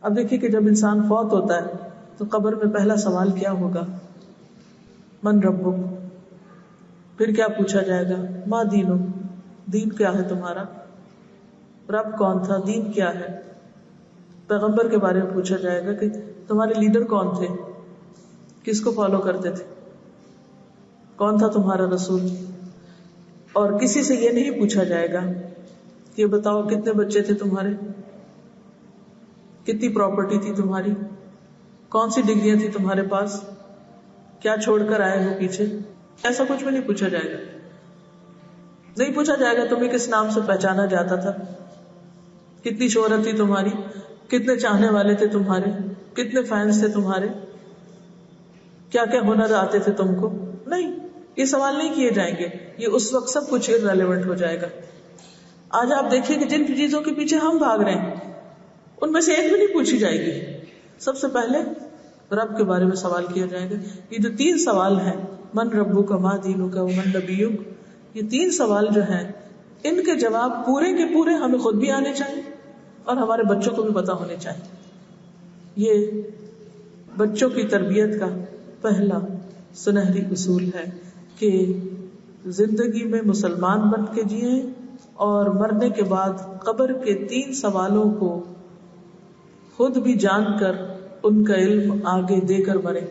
اب دیکھیے کہ جب انسان فوت ہوتا ہے تو قبر میں پہلا سوال کیا ہوگا؟ من ربک. پھر کیا پوچھا جائے گا؟ ما دینک. دین کیا ہے تمہارا؟ رب کون تھا؟ دین کیا ہے؟ پیغمبر کے بارے میں پوچھا جائے گا کہ تمہارے لیڈر کون تھے، کس کو فالو کرتے تھے، کون تھا تمہارا رسول. اور کسی سے یہ نہیں پوچھا جائے گا کہ بتاؤ کتنے بچے تھے تمہارے، کتنی پراپرٹی تھی تمہاری، کون سی ڈگریاں تھی تمہارے پاس، کیا چھوڑ کر آئے ہو پیچھے. ایسا کچھ بھی نہیں پوچھا جائے گا. نہیں پوچھا جائے گا تمہیں کس نام سے پہچانا جاتا تھا، کتنی شہرت تھی تمہاری، کتنے چاہنے والے تھے تمہارے، کتنے فینس تھے تمہارے، کیا کیا ہنر آتے تھے تم کو. نہیں، یہ سوال نہیں کیے جائیں گے. یہ اس وقت سب کچھ irrelevant ہو جائے گا. آج آپ دیکھیے کہ جن چیزوں کے پیچھے ہم بھاگ رہے ہیں ان میں سے ایک بھی نہیں پوچھی جائے گی. سب سے پہلے رب کے بارے میں سوال کیا جائے گا. یہ جو 3 سوال ہیں، من ربک ما دینک ومن نبیک، یہ 3 سوال جو ہیں ان کے جواب پورے کے پورے ہمیں خود بھی آنے چاہیے اور ہمارے بچوں کو بھی پتا ہونے چاہیے. یہ بچوں کی تربیت کا پہلا سنہری اصول ہے کہ زندگی میں مسلمان بن کے جئیں اور مرنے کے بعد قبر کے 3 سوالوں کو خود بھی جان کر ان کا علم آگے دے کر مریں،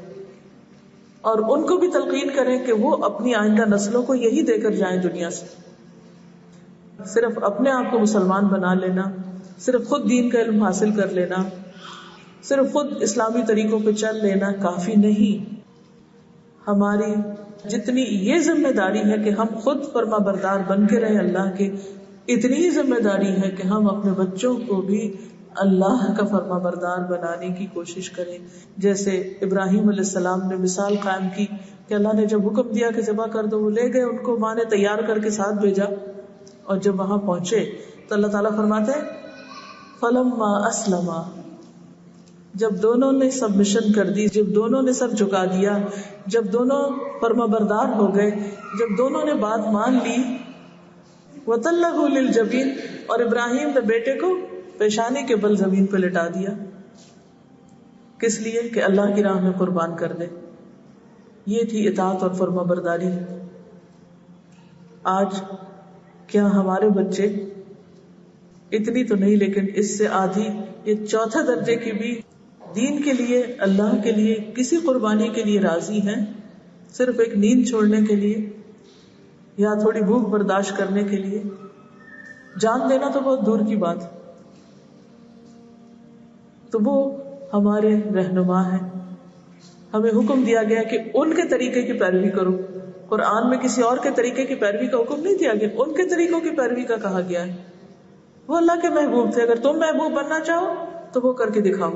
اور ان کو بھی تلقین کریں کہ وہ اپنی آئندہ نسلوں کو یہی دے کر جائیں دنیا سے. صرف اپنے آپ کو مسلمان بنا لینا، صرف خود دین کا علم حاصل کر لینا، صرف خود اسلامی طریقوں پہ چل لینا کافی نہیں. ہماری جتنی یہ ذمہ داری ہے کہ ہم خود فرما بردار بن کے رہیں اللہ کے، اتنی ہی ذمہ داری ہے کہ ہم اپنے بچوں کو بھی اللہ کا فرما بردار بنانے کی کوشش کریں. جیسے ابراہیم علیہ السلام نے مثال قائم کی کہ اللہ نے جب حکم دیا کہ ذبح کر دو، وہ لے گئے، ان کو ماں نے تیار کر کے ساتھ بھیجا، اور جب وہاں پہنچے تو اللہ تعالیٰ فرماتے ہیں فلما اسلما، جب دونوں نے سبمشن کر دی، جب دونوں نے سر جھکا دیا، جب دونوں فرما بردار ہو گئے، جب دونوں نے بات مان لی، وَتَلَّهُ لِلْجَبِينِ، اور ابراہیم نے بیٹے کو پیشانی کے بل زمین پہ لٹا دیا. کس لیے؟ کہ اللہ کی راہ میں قربان کر دے. یہ تھی اطاعت اور فرما برداری. آج کیا ہمارے بچے اتنی تو نہیں لیکن اس سے آدھی، یہ 4تھے درجے کی بھی دین کے لیے، اللہ کے لیے کسی قربانی کے لیے راضی ہیں، صرف ایک نیند چھوڑنے کے لیے یا تھوڑی بھوک برداشت کرنے کے لیے؟ جان دینا تو بہت دور کی بات. تو وہ ہمارے رہنما ہیں. ہمیں حکم دیا گیا کہ ان کے طریقے کی پیروی کرو. قرآن میں کسی اور کے طریقے کی پیروی کا حکم نہیں دیا گیا، ان کے طریقوں کی پیروی کا کہا گیا ہے. وہ اللہ کے محبوب تھے، اگر تم محبوب بننا چاہو تو وہ کر کے دکھاؤ.